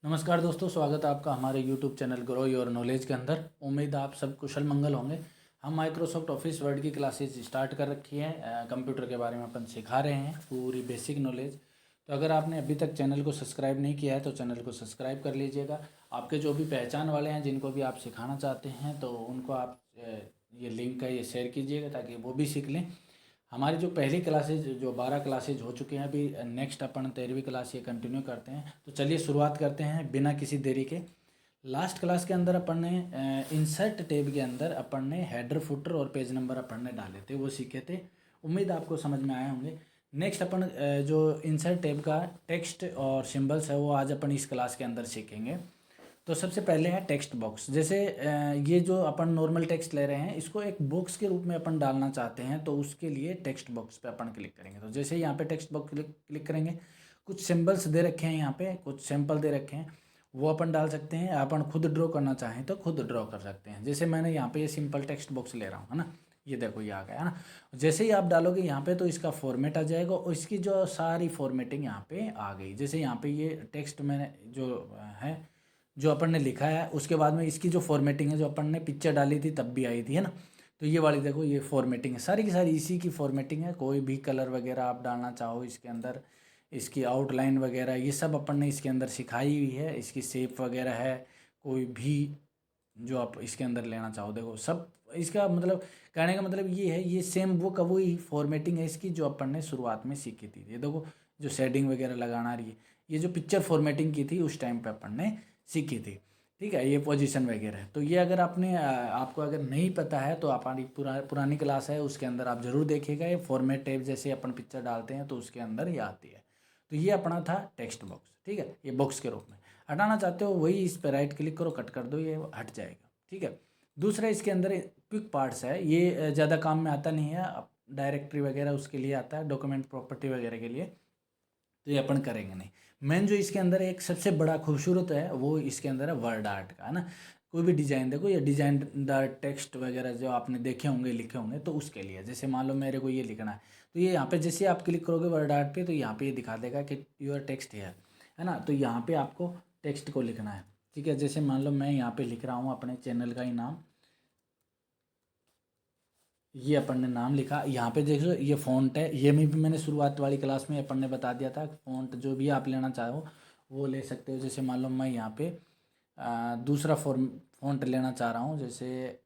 नमस्कार दोस्तों, स्वागत है आपका हमारे YouTube channel grow your knowledge के अंदर। उम्मीद है आप सब कुशल मंगल होंगे। हम माइक्रोसॉफ्ट ऑफिस वर्ड की क्लासेज स्टार्ट कर रखी है। कंप्यूटर के बारे में अपन सिखा रहे हैं पूरी बेसिक नॉलेज। तो अगर आपने अभी तक चैनल को सब्सक्राइब नहीं किया है तो चैनल को सब्सक्राइब कर लीजिएगा। आपके जो भी पहचान वाले हैं जिनको भी आप सिखाना चाहते हैं तो उनको आप ये लिंक है ये शेयर कीजिएगा ताकि वो भी सीख लें। हमारी जो पहली क्लासेज जो 12 क्लासेज हो चुके हैं, अभी नेक्स्ट अपन 13वीं क्लास ये कंटिन्यू करते हैं। तो चलिए शुरुआत करते हैं बिना किसी देरी के। लास्ट क्लास के अंदर अपन ने इंसर्ट टैब के अंदर अपन ने हेडर फुटर और पेज नंबर अपन ने डाले थे, वो सीखे थे। उम्मीद आपको समझ में आए होंगे। नेक्स्ट अपन जो इंसर्ट टैब का टेक्स्ट और सिंबल्स है वो आज अपन इस क्लास के अंदर सीखेंगे। तो सबसे पहले है टेक्स्ट बॉक्स। जैसे ये जो अपन नॉर्मल टेक्स्ट ले रहे हैं इसको एक बॉक्स के रूप में अपन डालना चाहते हैं, तो उसके लिए टेक्स्ट बॉक्स पे अपन क्लिक करेंगे। तो जैसे यहाँ पे टेक्स्ट बॉक्स क्लिक करेंगे, कुछ सिंबल्स दे रखे हैं, यहाँ पे कुछ सैंपल दे रखे हैं, वो अपन डाल सकते हैं। अपन खुद ड्रॉ करना चाहें तो खुद ड्रॉ कर सकते हैं। जैसे मैंने यहाँ पे ये सिंपल टेक्स्ट बॉक्स ले रहा हूँ, है ना। ये देखो ये आ गया है ना। जैसे ही आप डालोगे यहाँ पे तो इसका फॉर्मेट आ जाएगा और इसकी जो सारी फॉर्मेटिंग यहाँ पे आ गई। जैसे यहाँ पे ये टेक्स्ट मैंने जो है जो अपन ने लिखा है, उसके बाद में इसकी जो फॉर्मेटिंग है जो अपन ने पिक्चर डाली थी तब भी आई थी, है ना। तो ये वाली देखो ये फॉर्मेटिंग है, सारी की सारी इसी की फॉर्मेटिंग है। कोई भी कलर वगैरह आप डालना चाहो इसके अंदर, इसकी आउटलाइन वगैरह ये सब अपन ने इसके अंदर सिखाई हुई है। इसकी शेप वगैरह है, कोई भी जो आप इसके अंदर लेना चाहो देखो सब। इसका मतलब कहने का मतलब ये है, ये सेम वो का वही फॉर्मेटिंग है इसकी जो अपन ने शुरुआत में सीखी थी। ये देखो जो शेडिंग वगैरह लगाना रही है, ये जो पिक्चर फॉर्मेटिंग की थी उस टाइम पे अपन ने सीखी थी। ठीक है, ये पोजीशन वगैरह है। तो ये अगर आपने आपको अगर नहीं पता है तो हमारी पुरानी क्लास है उसके अंदर आप ज़रूर देखिएगा। ये फॉर्मेट टैब जैसे अपन पिक्चर डालते हैं तो उसके अंदर ये आती है। तो ये अपना था टेक्स्ट बॉक्स, ठीक है। ये बॉक्स के रूप में हटाना चाहते हो वही इस पर राइट क्लिक करो, कट कर दो, ये हट जाएगा, ठीक है। दूसरा इसके अंदर क्विक पार्ट्स है, ये ज़्यादा काम में आता नहीं है। डायरेक्टरी वगैरह उसके लिए आता है, डॉक्यूमेंट प्रॉपर्टी वगैरह के लिए, तो ये अपन करेंगे नहीं। मेन जो इसके अंदर एक सबसे बड़ा खूबसूरत है वो इसके अंदर है वर्ड आर्ट का, है ना। कोई भी डिज़ाइन देखो, ये डिजाइनदार टेक्स्ट वगैरह जो आपने देखे होंगे लिखे होंगे, तो उसके लिए जैसे मान लो मेरे को ये लिखना है तो ये यहाँ पे जैसे आप क्लिक करोगे वर्ड आर्ट पे तो यहाँ पे ये दिखा देगा कि योर टेक्स्ट है ना। तो यहाँ पे आपको टेक्स्ट को लिखना है, ठीक है। जैसे मान लो मैं यहाँ पे लिख रहा हूँ अपने चैनल का ही नाम, ये अपन ने नाम लिखा। यहाँ पे देखो ये फ़ॉन्ट है, ये भी मैंने शुरुआत वाली क्लास में अपन ने बता दिया था। फ़ॉन्ट जो भी आप लेना चाहो वो ले सकते हो। जैसे मान लो मैं यहाँ पे दूसरा फ़ॉन्ट लेना चाह रहा हूँ, जैसे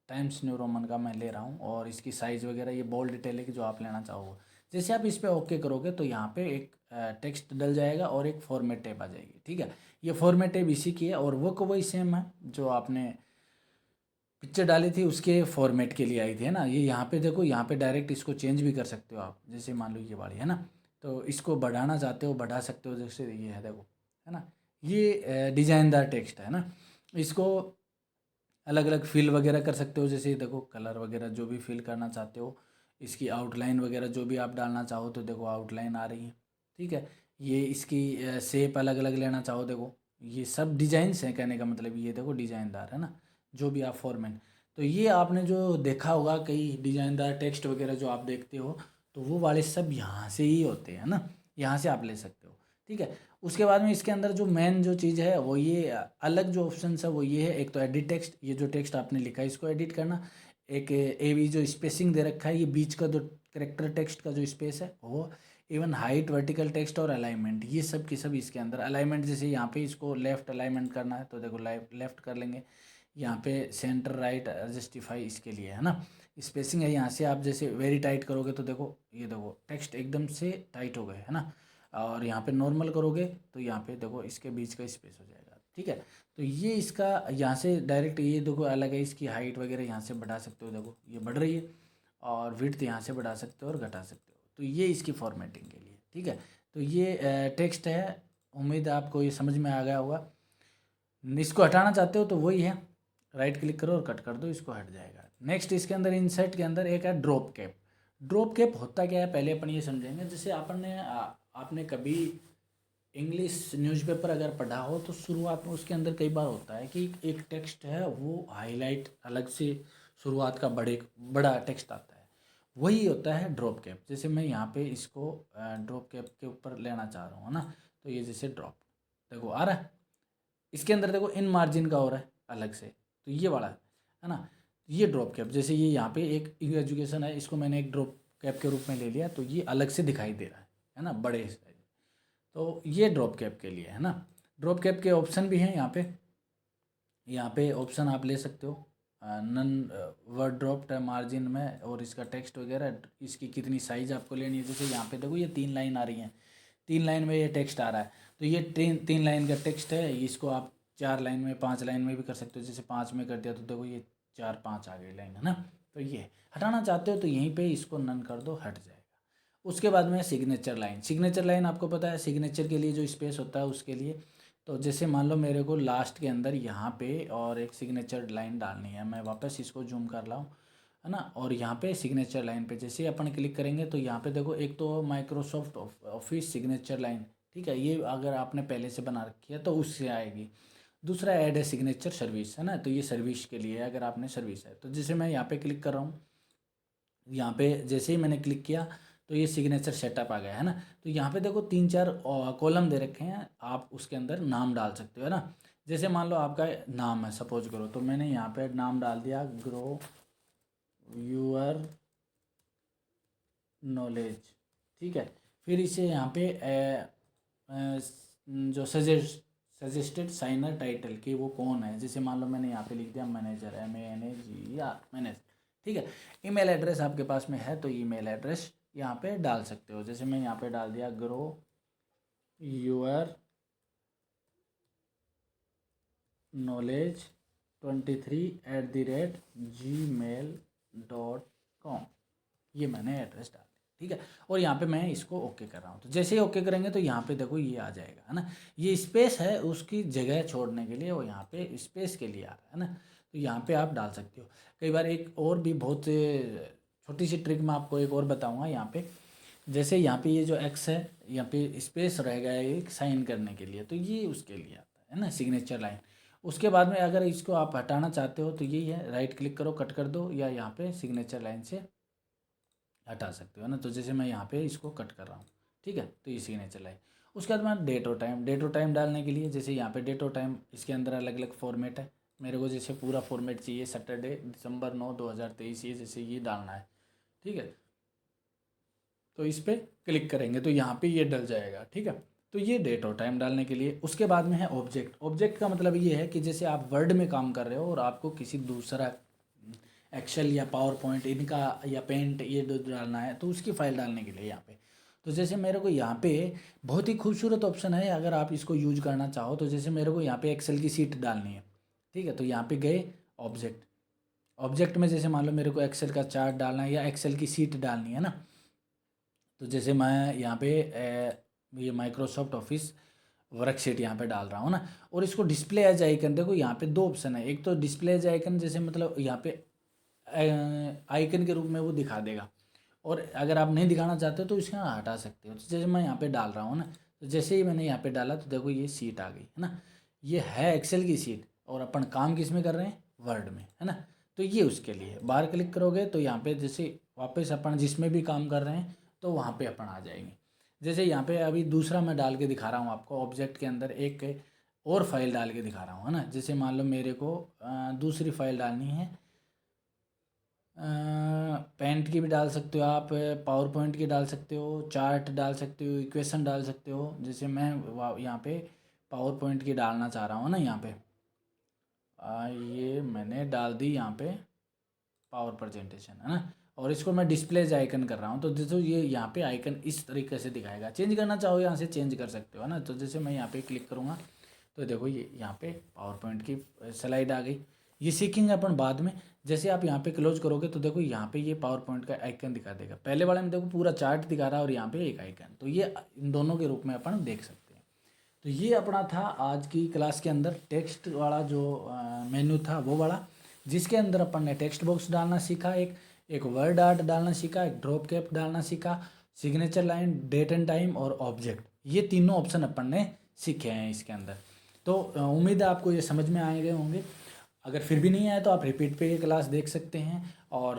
टाइम्स न्यू रोमन का मैं ले रहा हूँ और इसकी साइज़ वगैरह ये बोल्ड डिटेल की जो आप लेना चाहो। जैसे आप इस पर ओके करोगे तो यहाँ पे एक टेक्स्ट डल जाएगा और एक फॉर्मेट टैब आ जाएगी, ठीक है। ये फॉर्मेट टैब इसी की है और वो को वही सेम है जो आपने पिक्चर डाली थी उसके फॉर्मेट के लिए आई थी, है ना। ये यहाँ पे देखो, यहाँ पे डायरेक्ट इसको चेंज भी कर सकते हो आप। जैसे मान लो ये वाली है ना, तो इसको बढ़ाना चाहते हो बढ़ा सकते हो। जैसे ये है देखो, है ना। ये डिजाइनदार टेक्स्ट है ना। इसको अलग अलग फिल वगैरह कर सकते हो। जैसे देखो कलर वगैरह जो भी फिल करना चाहते हो, इसकी आउटलाइन वगैरह जो भी आप डालना चाहो तो देखो आउटलाइन आ रही है, ठीक है। ये इसकी शेप अलग अलग लेना चाहो देखो, ये सब डिजाइंस हैं। कहने का मतलब ये देखो डिजाइनदार है ना, जो भी आप फॉर्मेट। तो ये आपने जो देखा होगा कई डिजाइनदार टेक्स्ट वगैरह जो आप देखते हो, तो वो वाले सब यहाँ से ही होते हैं ना, यहाँ से आप ले सकते हो, ठीक है। उसके बाद में इसके अंदर जो मेन जो चीज़ है वो ये अलग जो ऑप्शन है वो ये है। एक तो एडिट टेक्स्ट, ये जो टेक्स्ट आपने लिखा है इसको एडिट करना। एक ए बी जो स्पेसिंग दे रखा है, ये बीच का जो करेक्टर टेक्स्ट का जो स्पेस है वो। इवन हाइट, वर्टिकल टेक्स्ट और अलाइनमेंट, ये सब की सब इसके अंदर। अलाइनमेंट जैसे यहाँ पे इसको लेफ्ट अलाइनमेंट करना है तो देखो लेफ्ट कर लेंगे। यहाँ पे सेंटर राइट जस्टिफाई इसके लिए, है ना। स्पेसिंग है, यहाँ से आप जैसे वेरी टाइट करोगे तो देखो ये देखो टेक्स्ट एकदम से टाइट हो गए, है ना। और यहाँ पे नॉर्मल करोगे तो यहाँ पे देखो इसके बीच का स्पेस हो जाएगा, ठीक है। तो ये इसका यहाँ से डायरेक्ट ये देखो अलग है। इसकी हाइट वगैरह यहाँ से बढ़ा सकते हो, देखो ये बढ़ रही है। और विड्थ यहाँ से बढ़ा सकते हो और घटा सकते हो। तो ये इसकी फॉर्मेटिंग के लिए, ठीक है। तो ये टेक्स्ट है, उम्मीद है आपको ये समझ में आ गया होगा। इसको हटाना चाहते हो तो वही है, राइट क्लिक करो और कट कर दो, इसको हट जाएगा। नेक्स्ट इसके अंदर इंसर्ट के अंदर एक है ड्रॉप कैप। ड्रॉप कैप होता क्या है पहले अपन ये समझेंगे। जैसे आपने कभी इंग्लिश न्यूज़पेपर अगर पढ़ा हो तो शुरुआत में उसके अंदर कई बार होता है कि एक टेक्स्ट है वो हाईलाइट अलग से शुरुआत का बड़ा टेक्स्ट आता है, वही होता है ड्रॉप कैप। जैसे मैं यहाँ पे इसको ड्रॉप कैप के ऊपर लेना चाह रहा हूँ, है ना। तो ये जैसे ड्रॉप देखो आ रहा है, इसके अंदर देखो इन मार्जिन का हो रहा है अलग से, तो ये वाला है ना। ये ड्रॉप कैप, जैसे ये यहाँ पे एक एजुकेशन है, इसको मैंने एक ड्रॉप कैप के रूप में ले लिया, तो ये अलग से दिखाई दे रहा है ना, बड़े साइज। तो ये ड्रॉप कैप के लिए है ना। ड्रॉप कैप के ऑप्शन भी हैं यहाँ पे ऑप्शन आप ले सकते हो, नन वर्ड ड्रॉप्ड मार्जिन में, और इसका टेक्स्ट वगैरह, इसकी कितनी साइज़ आपको लेनी है। जैसे यहाँ पे देखो ये 3 लाइन आ रही हैं, 3 लाइन में ये टेक्स्ट आ रहा है, तो ये 3 लाइन का टेक्स्ट है, इसको आप 4 लाइन में 5 लाइन में भी कर सकते हो। जैसे 5 में कर दिया तो देखो ये 4-5 आ गई लाइन, है ना। तो ये हटाना चाहते हो तो यहीं पे इसको नन कर दो, हट जाएगा। उसके बाद में सिग्नेचर लाइन। सिग्नेचर लाइन आपको पता है सिग्नेचर के लिए जो स्पेस होता है उसके लिए, तो जैसे मान लो मेरे को लास्ट के अंदर यहाँ पे और एक सिग्नेचर लाइन डालनी है, मैं वापस इसको जूम कर रहा हूँ, है ना। और यहाँ पे सिग्नेचर लाइन पे जैसे अपन क्लिक करेंगे तो यहाँ पे देखो एक तो माइक्रोसॉफ्ट ऑफिस सिग्नेचर लाइन, ठीक है, ये अगर आपने पहले से बना रखी है तो उससे आएगी। दूसरा ऐड है सिग्नेचर सर्विस, है ना, तो ये सर्विस के लिए है, अगर आपने सर्विस है तो। जैसे मैं यहाँ पे क्लिक कर रहा हूँ, यहाँ पे जैसे ही मैंने क्लिक किया तो ये सिग्नेचर सेटअप आ गया, है ना। तो यहाँ पे देखो 3-4 कॉलम दे रखे हैं, आप उसके अंदर नाम डाल सकते हो, है ना। जैसे मान लो आपका नाम है, सपोज करो, तो मैंने यहाँ पे नाम डाल दिया ग्रो योर नॉलेज, ठीक है। फिर इसे यहाँ पे जो सजेस्टेड साइनर टाइटल कि वो कौन है, जैसे मान लो मैंने यहाँ पे लिख दिया मैनेजर, MANAGER मैनेजर, ठीक है। ईमेल एड्रेस आपके पास में है तो ईमेल एड्रेस यहाँ पे डाल सकते हो। जैसे मैं यहाँ पे डाल दिया ग्रो योर नॉलेज 23@gmail.com, ये मैंने एड्रेस डाल दिया, ठीक है। और यहाँ पे मैं इसको ओके कर रहा हूँ, तो जैसे ही ओके करेंगे तो यहाँ पे देखो ये आ जाएगा, है ना। ये स्पेस है उसकी जगह छोड़ने के लिए, और यहाँ पे स्पेस के लिए आ रहा है ना, तो यहाँ पे आप डाल सकते हो। कई बार एक और भी बहुत छोटी सी ट्रिक मैं आपको एक और बताऊँगा यहाँ पे। जैसे यहाँ पे ये जो एक्स है, यहाँ पे स्पेस रहेगा एक साइन करने के लिए, तो ये उसके लिए आता है ना सिग्नेचर लाइन। उसके बाद में अगर इसको आप हटाना चाहते हो तो यही है, राइट क्लिक करो, कट कर दो, या यहाँ पे सिग्नेचर लाइन से हटा सकते हो ना। तो जैसे मैं यहाँ पे इसको कट कर रहा हूँ, ठीक है, तो ये सिग्नेचर लाइन। उसके बाद मैं डेट और टाइम डालने के लिए, जैसे यहाँ पे डेट और टाइम, इसके अंदर अलग अलग फॉर्मेट है, मेरे को जैसे पूरा फॉर्मेट चाहिए, सैटरडे December 9, 2023, ये जैसे ये डालना है, ठीक है। तो इस पर क्लिक करेंगे तो यहाँ पे ये डल जाएगा, ठीक है। तो ये डेट और टाइम डालने के लिए। उसके बाद में है ऑब्जेक्ट। ऑब्जेक्ट का मतलब ये है कि जैसे आप वर्ड में काम कर रहे हो और आपको किसी दूसरा एक्सेल या पावर पॉइंट इनका या पेंट ये डालना है, तो उसकी फ़ाइल डालने के लिए यहाँ पे, तो जैसे मेरे को यहाँ पे बहुत ही खूबसूरत ऑप्शन है, अगर आप इसको यूज करना चाहो तो। जैसे मेरे को यहाँ पे एक्सेल की सीट डालनी है, ठीक है, तो यहाँ पे गए ऑब्जेक्ट में, जैसे मान लो मेरे को एक्सेल का चार्ट डालना है या एक्सेल की सीट डालनी है ना, तो जैसे मैं यहाँ पे ये माइक्रोसॉफ्ट ऑफिस वर्कशीट यहाँ पे डाल रहा हूँ ना, और इसको डिस्प्ले एज आइकन, देखो यहाँ पे 2 ऑप्शन है। एक तो डिस्प्ले एज आइकन, जैसे मतलब यहाँ पे आइकन के रूप में वो दिखा देगा, और अगर आप नहीं दिखाना चाहते हो तो इसका हटा सकते हो। तो जैसे मैं यहाँ पे डाल रहा हूँ ना, तो जैसे ही मैंने यहाँ पे डाला तो देखो ये सीट आ गई, है ना। ये है एक्सेल की सीट, और अपन काम किस में कर रहे हैं, वर्ड में, है ना। तो ये उसके लिए बाहर क्लिक करोगे तो यहाँ पे जैसे वापस अपन जिसमें भी काम कर रहे हैं तो वहाँ पे अपन आ जाएंगे। जैसे यहाँ पे अभी दूसरा मैं डाल के दिखा रहा हूँ आपको, ऑब्जेक्ट के अंदर एक और फाइल डाल के दिखा रहा हूँ, है ना। जैसे मान लो मेरे को दूसरी फाइल डालनी है, पेंट की भी डाल सकते हो आप, पावर पॉइंट की डाल सकते हो, चार्ट डाल सकते हो, इक्वेशन डाल सकते हो। जैसे मैं यहाँ पे पावर पॉइंट की डालना चाह रहा हूँ ना, यहाँ पे ये मैंने डाल दी यहाँ पे पावर प्रेजेंटेशन, है ना, और इसको मैं डिस्प्लेज आइकन कर रहा हूँ। तो जैसे ये यहाँ पे आइकन इस तरीके से दिखाएगा, चेंज करना चाहो यहाँ से चेंज कर सकते हो, है ना। तो जैसे मैं यहाँ पे क्लिक करूँगा तो देखो ये यहाँ पे पावर पॉइंट की स्लाइड आ गई। ये सीखेंगे अपन बाद में। जैसे आप यहाँ पे क्लोज करोगे तो देखो यहाँ पे ये पावर पॉइंट का आइकन दिखा देगा। पहले वाले में देखो पूरा चार्ट दिखा रहा है और यहाँ पे एक आइकन, तो ये इन दोनों के रूप में अपन देख सकते हैं। तो ये अपना था आज की क्लास के अंदर टेक्स्ट वाला जो मेन्यू था वो वाला, जिसके अंदर अपन ने टेक्स्ट बॉक्स डालना सीखा, एक वर्ड आर्ट डालना सीखा, एक ड्रॉप कैप डालना सीखा, signature line, date and time और ऑब्जेक्ट, ये तीनों ऑप्शन अपन ने सीखे हैं इसके अंदर। तो उम्मीद है आपको ये समझ में आए गए होंगे। अगर फिर भी नहीं आए तो आप रिपीट पे ये क्लास देख सकते हैं, और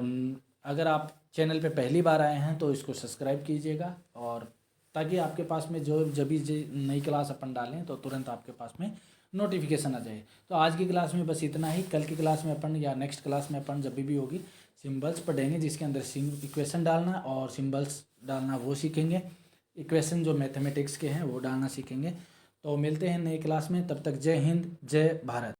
अगर आप चैनल पे पहली बार आए हैं तो इसको सब्सक्राइब कीजिएगा, और ताकि आपके पास में जो जब भी नई क्लास अपन डालें तो तुरंत आपके पास में नोटिफिकेशन आ जाए। तो आज की क्लास में बस इतना ही। कल की क्लास में अपन या नेक्स्ट क्लास में अपन जब भी होगी सिंबल्स पढ़ेंगे, जिसके अंदर इक्वेशन डालना और सिंबल्स डालना वो सीखेंगे। इक्वेशन जो मैथमेटिक्स के हैं वो डालना सीखेंगे। तो मिलते हैं नई क्लास में, तब तक जय हिंद जय भारत।